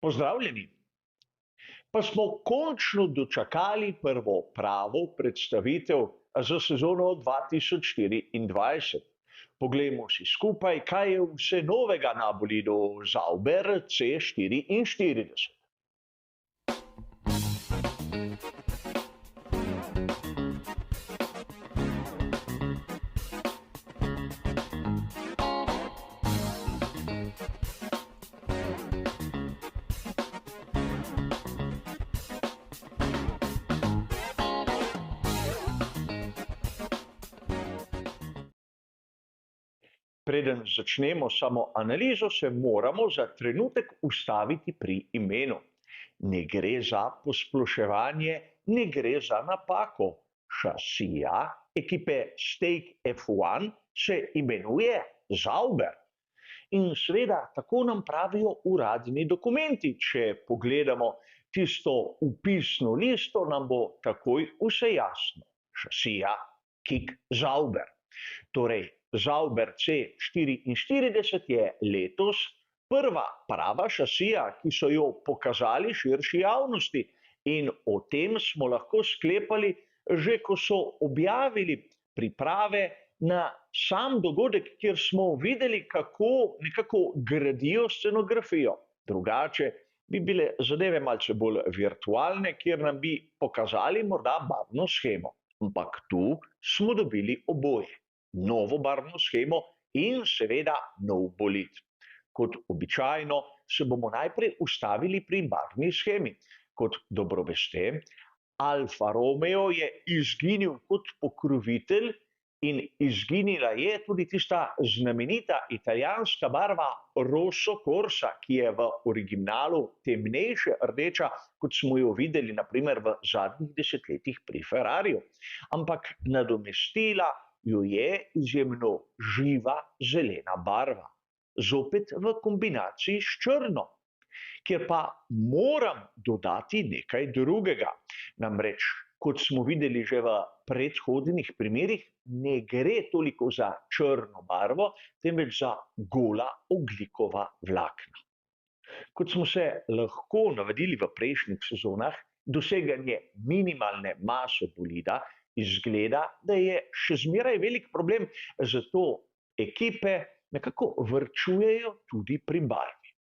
Pozdravljeni. Pa smo končno dočakali prvo pravo predstavitev za sezono 2024. Poglejmo si skupaj, kaj je vse novega na bolidu Sauber C44. Preden začnemo samo analizo, se moramo za trenutek ustaviti pri imenu. Ne gre za posploševanje, ne gre za napako. Šasija ekipe Stake F1 se imenuje Sauber. In seveda, tako nam pravijo uradni dokumenti. Če pogledamo tisto vpisno listo, nam bo takoj vse jasno. Šasija Kik Sauber. Torej, Sauber C44 je letos prva prava šasija, ki so jo pokazali širši javnosti, in o tem smo lahko sklepali že, ko so objavili priprave na sam dogodek, kjer smo videli, kako nekako gradijo scenografijo. Drugače bi bile zadeve malce bolj virtualne, kjer nam bi pokazali morda barvno shemo. Ampak tu smo dobili oboje. Novo barvno shemo in seveda nov bolid. Kot običajno se bomo najprej ustavili pri barvni shemi. Kot dobro veste, Alfa Romeo je izginil kot pokrovitelj in izginila je tudi tista znamenita italijanska barva Rosso Corsa, ki je v originalu temnejše rdeča, kot smo jo videli na primer v zadnjih desetletjih pri Ferrariju. Ampak nadomestila jo je izjemno živa zelena barva, zopet v kombinaciji s črno, kjer pa moram dodati nekaj drugega. Namreč, kot smo videli že v predhodnih primerih, ne gre toliko za črno barvo, temveč za gola ogljikova vlakna. Kot smo se lahko navadili v prejšnjih sezonah, doseganje minimalne mase bolida izgleda, da je še zmeraj velik problem, zato ekipe nekako varčujejo tudi pri barvi.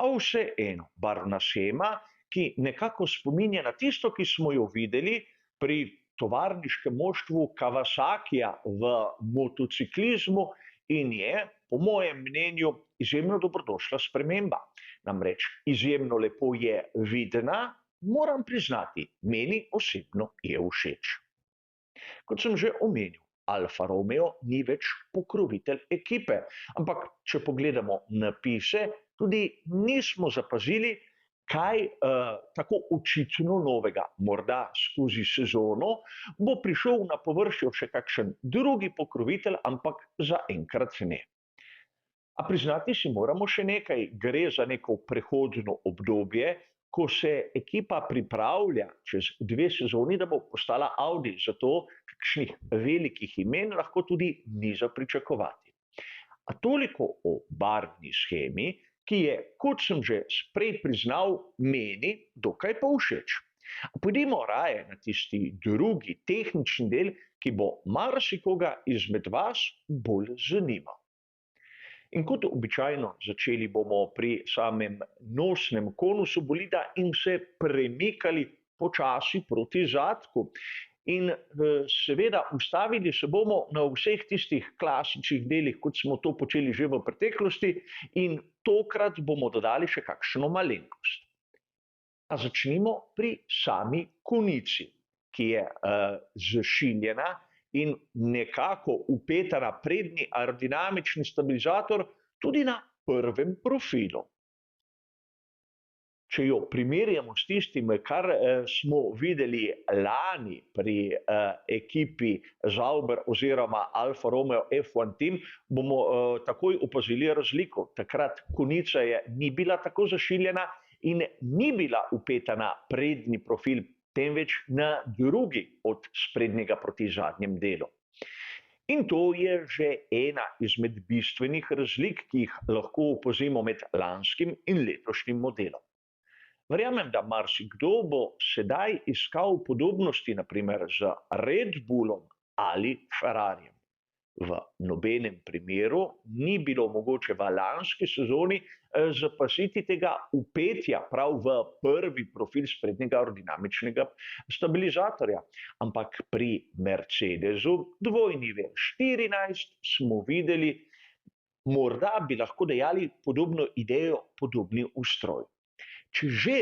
A vseeno, barvna shema, ki nekako spominja na tisto, ki smo jo videli pri tovarniškem moštvu Kawasakija v motociklizmu, in je, po mojem mnenju, izjemno dobrodošla sprememba. Namreč izjemno lepo je vidna, moram priznati, meni osebno je všeč. Kot sem že omenil, Alfa Romeo ni več pokrovitelj ekipe, ampak če pogledamo napise, tudi nismo zapazili, kaj tako očitno novega. Morda skozi sezono bo prišel na površje še kakšen drugi pokrovitelj, ampak zaenkrat ne. A priznati si moramo še nekaj, gre za neko prehodno obdobje, ko se ekipa pripravlja čez 2 sezoni, da bo postala Audi, zato kakšnih velikih imen lahko tudi ni za pričakovati. A toliko o barvni shemi, ki je, kot sem že prej priznal, meni dokaj povšeč. Pojdimo raje na tisti drugi tehnični del, ki bo marsikoga izmed vas bolj zanimal. In kot običajno, začeli bomo pri samem nosnem konusu bolida in se premikali počasi proti zadku. In seveda ustavili se bomo na vseh tistih klasičnih delih, kot smo to počeli že v preteklosti, in tokrat bomo dodali še kakšno malenkost. A začnimo pri sami konici, ki je zašiljena in nekako vpeta na prednji aerodinamični stabilizator tudi na prvem profilu. Če jo primerjamo s tistim, kar smo videli lani pri ekipi Sauber oziroma Alfa Romeo F1 Team, bomo takoj opazili razliko. Takrat konica ni bila tako zašiljena in ni bila vpeta na prednji profil, temveč na drugi od sprednjega proti zadnjem delu. In to je že ena izmed bistvenih razlik, ki jih lahko opazimo med lanskim in letošnjim modelom. Verjamem, da marsikdo bo sedaj iskal podobnosti, naprimer z Red Bullom ali Ferrarijem. V nobenem primeru ni bilo mogoče v lanski sezoni zapaziti tega vpetja prav v prvi profil sprednjega aerodinamičnega stabilizatorja. Ampak pri Mercedesu dvojni V14 smo videli, morda bi lahko dejali podobno idejo, podobni ustroj. Če že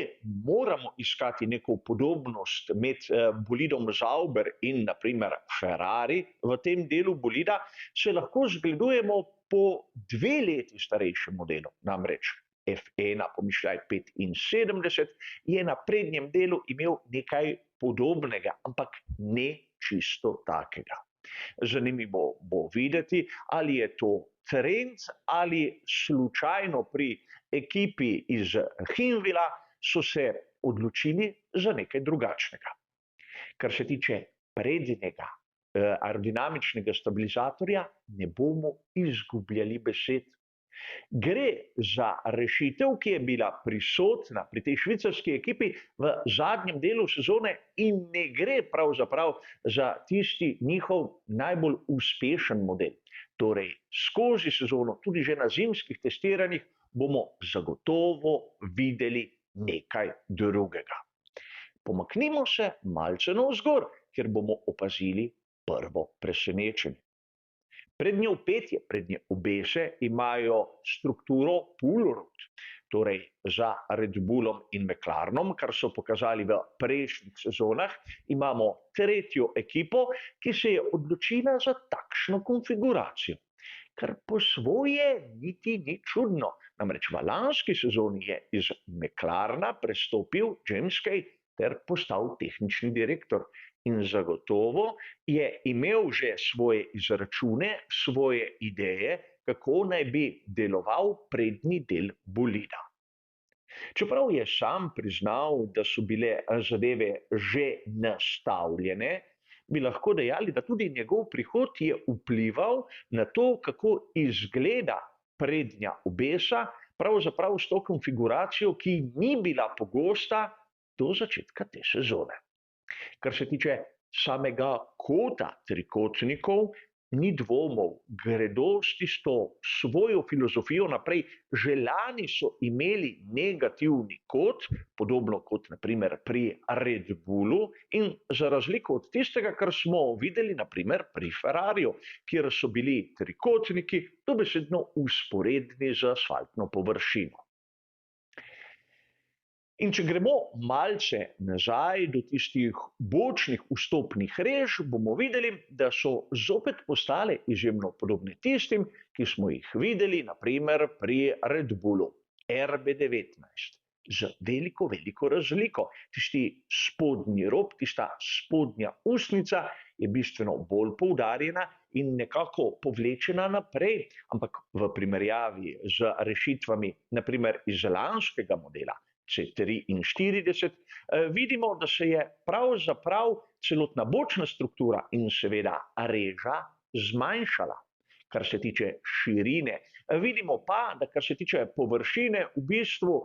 moramo iskati neko podobnost med bolidom Sauber in naprimer Ferrari v tem delu bolida, se lahko zgledujemo po 2 leti starejšem modelu. Namreč F1, pomišljaj 75, je na prednjem delu imel nekaj podobnega, ampak ne čisto takega. Zanimivo bo videti, ali je to trend ali slučajno pri ekipi iz Hinwila so se odločili za nekaj drugačnega. Kar se tiče prednjega aerodinamičnega stabilizatorja, ne bomo izgubljali besed. Gre za rešitev, ki je bila prisotna pri tej švicarski ekipi v zadnjem delu sezone in ne gre pravzaprav za tisti njihov najbolj uspešen model. Torej, skozi sezono, tudi že na zimskih testiranjih, bomo zagotovo videli nekaj drugega. Pomaknimo se malce navzgor, kjer bomo opazili prvo presenečenje. Prednje vpetje, prednje obese imajo strukturo pull rod, torej za Red Bullom in McLarenom, kar so pokazali v prejšnjih sezonah, imamo tretjo ekipo, ki se je odločila za takšno konfiguracijo. Kar po svoje niti ni čudno, namreč v lanski sezoni je iz McLarena prestopil James Kay ter postal tehnični direktor. In zagotovo je imel že svoje izračune, svoje ideje, kako naj bi deloval prednji del bolida. Čeprav je sam priznal, da so bile zadeve že nastavljene, bi lahko dejali, da tudi njegov prihod je vplival na to, kako izgleda prednja obesa, pravzaprav s to konfiguracijo, ki ni bila pogosta do začetka te sezone. Kar se tiče samega kota trikotnikov, ni dvomov, gredo s tisto svojo filozofijo naprej. Že lani so imeli negativni kot, podobno kot naprimer pri Red Bullu, in za razliko od tistega, kar smo videli naprimer pri Ferrariju, kjer so bili trikotniki dobesedno vzporedni z asfaltno površino. In če gremo malce nazaj do tistih bočnih vstopnih rež, bomo videli, da so zopet postale izjemno podobne tistim, ki smo jih videli naprimer pri Red Bullu RB19. Z veliko razliko. Tisti spodnji rob, tista spodnja ustnica je bistveno bolj poudarjena in nekako povlečena naprej, ampak v primerjavi z rešitvami naprimer iz lanskega modela C43, vidimo, da se je pravzaprav celotna bočna struktura in seveda reža zmanjšala, kar se tiče širine. Vidimo pa, da kar se tiče površine, v bistvu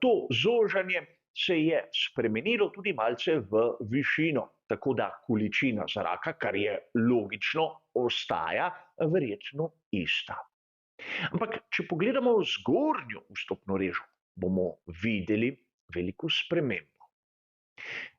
to zožanje se je spremenilo tudi malce v višino, tako da količina zraka, kar je logično, ostaja verjetno ista. Ampak, če pogledamo zgornjo vstopno režo, bomo videli veliko spremembo.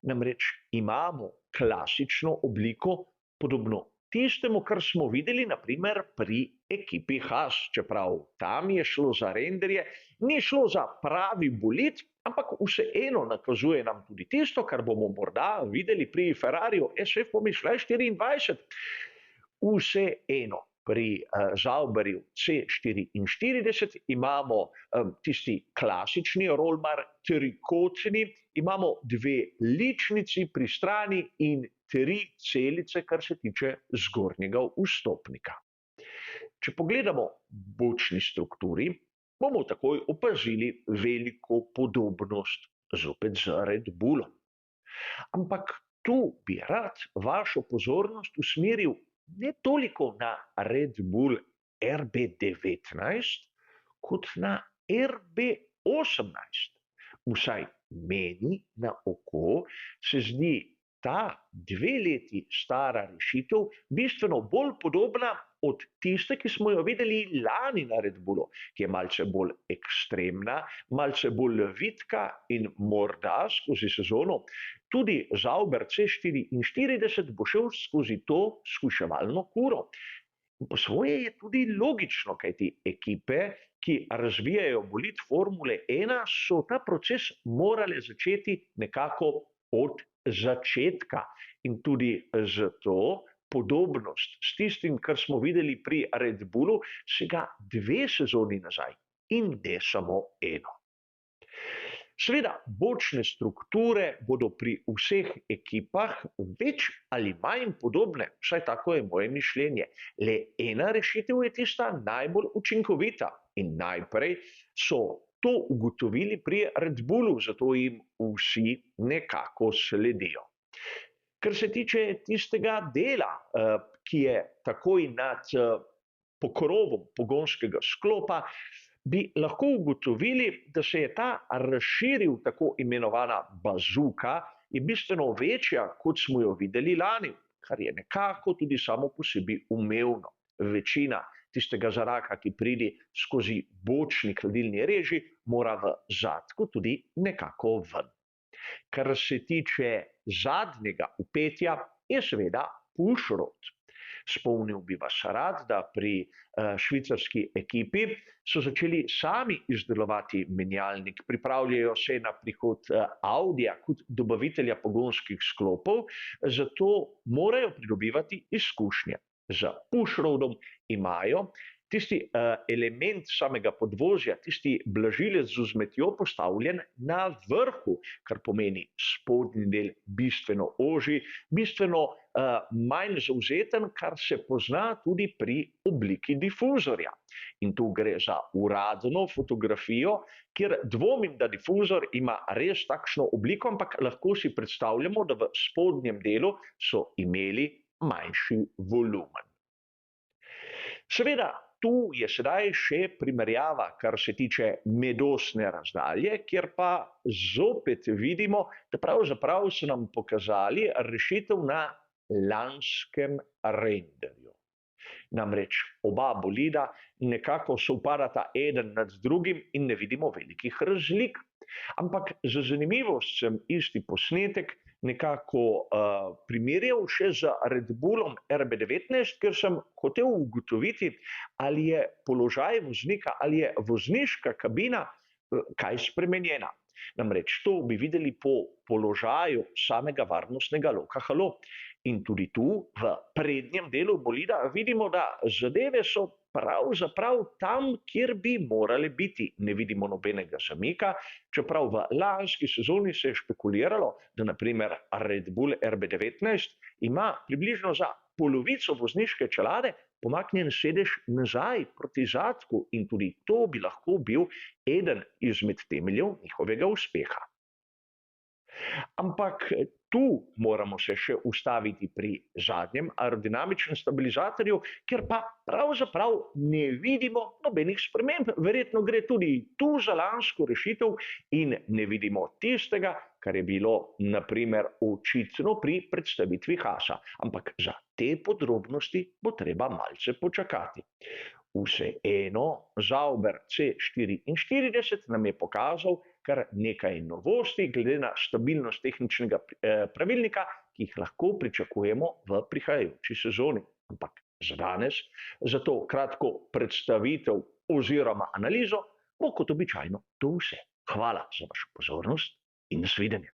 Namreč imamo klasično obliko, podobno tistemu, kar smo videli naprimer pri ekipi Haas, čeprav tam je šlo za renderje, ni šlo za pravi bolid, ampak vseeno nakazuje nam tudi tisto, kar bomo morda videli pri Ferrariju SF pomišljaj 24. Vseeno. Pri Sauberju C44 imamo tisti klasični rollbar trikotni, imamo 2 ličnici pri strani in 3 celice, kar se tiče zgornjega vstopnika. Če pogledamo bočni strukturi, bomo takoj opazili veliko podobnost zopet z Red Bullom. Ampak tu bi rad vašo pozornost usmeril ne toliko na Red Bull RB19, kot na RB18. Vsaj meni na oko se zdi ta 2 leti stara rešitev bistveno bolj podobna od tiste, ki smo jo videli lani na Red Bullu, ki je malce bolj ekstremna, malce bolj vitka in morda skozi sezono tudi Zauber C44 bo šel skozi to skuševalno kuro. Po svoje je tudi logično, kajti ekipe, ki razvijajo bolid Formule 1, so ta proces morale začeti nekako od začetka. In tudi zato podobnost s tistim, kar smo videli pri Red Bullu, sega 2 sezoni nazaj in ne samo eno. Seveda, bočne strukture bodo pri vseh ekipah več ali manj podobne, vsaj tako je moje mišljenje. Le ena rešitev je tista najbolj učinkovita in najprej so to ugotovili pri Red Bullu, zato jim vsi nekako sledijo. Kar se tiče tistega dela, ki je takoj nad pokrovom pogonskega sklopa, bi lahko ugotovili, da se je ta razširil, tako imenovana bazuka, je bistveno večja, kot smo jo videli lani, kar je nekako tudi samo po sebi umevno. Večina tistega zraka, ki pride skozi bočni hladilni reži, mora v zadku tudi nekako ven. Kar se tiče zadnjega vpetja, je seveda push-rod. Spomnil bi vas rad, da pri švicarski ekipi so začeli sami izdelovati menjalnik, pripravljajo se na prihod Audija kot dobavitelja pogonskih sklopov, zato morajo pridobivati izkušnje. Z push-rodom imajo tisti element samega podvozja, tisti blažilec z vzmetjo postavljen na vrhu, kar pomeni spodnji del bistveno ožji, bistveno manj zavzeten, kar se pozna tudi pri obliki difuzorja. In tu gre za uradno fotografijo, kjer dvomim, da difuzor ima res takšno obliko, ampak lahko si predstavljamo, da v spodnjem delu so imeli manjši volumen. Seveda, tu je sedaj še primerjava, kar se tiče medosne razdalje, kjer pa zopet vidimo, da pravzaprav so nam pokazali rešitev na lanskem renderju. Namreč oba bolida nekako sovpadata eden nad drugim in ne vidimo velikih razlik. Ampak za zanimivost sem isti posnetek nekako primerjal še z Red Bullom RB19, ker sem hotel ugotoviti, ali je položaj voznika, ali je vozniška kabina kaj spremenjena. Namreč to bi videli po položaju samega varnostnega loka halo. In tudi tu, v prednjem delu bolida, vidimo, da zadeve so pravzaprav tam, kjer bi morale biti. Ne vidimo nobenega zamika, čeprav v lanski sezoni se je špekuliralo, da naprimer Red Bull RB19 ima približno za polovico vozniške čelade pomaknjen sedež nazaj proti zadku in tudi to bi lahko bil eden izmed temeljev njihovega uspeha. Ampak tu moramo se še ustaviti pri zadnjem aerodinamičnem stabilizatorju, ker pa pravzaprav ne vidimo nobenih sprememb. Verjetno gre tudi tu za lansko rešitev in ne vidimo tistega, kar je bilo naprimer očitno pri predstavitvi Haasa. Ampak za te podrobnosti bo treba malce počakati. Vseeno, Zauber C44 nam je pokazal kar nekaj novosti glede na stabilnost tehničnega pravilnika, ki jih lahko pričakujemo v prihajajoči sezoni. Ampak za danes, za to kratko predstavitev oziroma analizo, bo kot običajno to vse. Hvala za vašo pozornost in nasvidenje.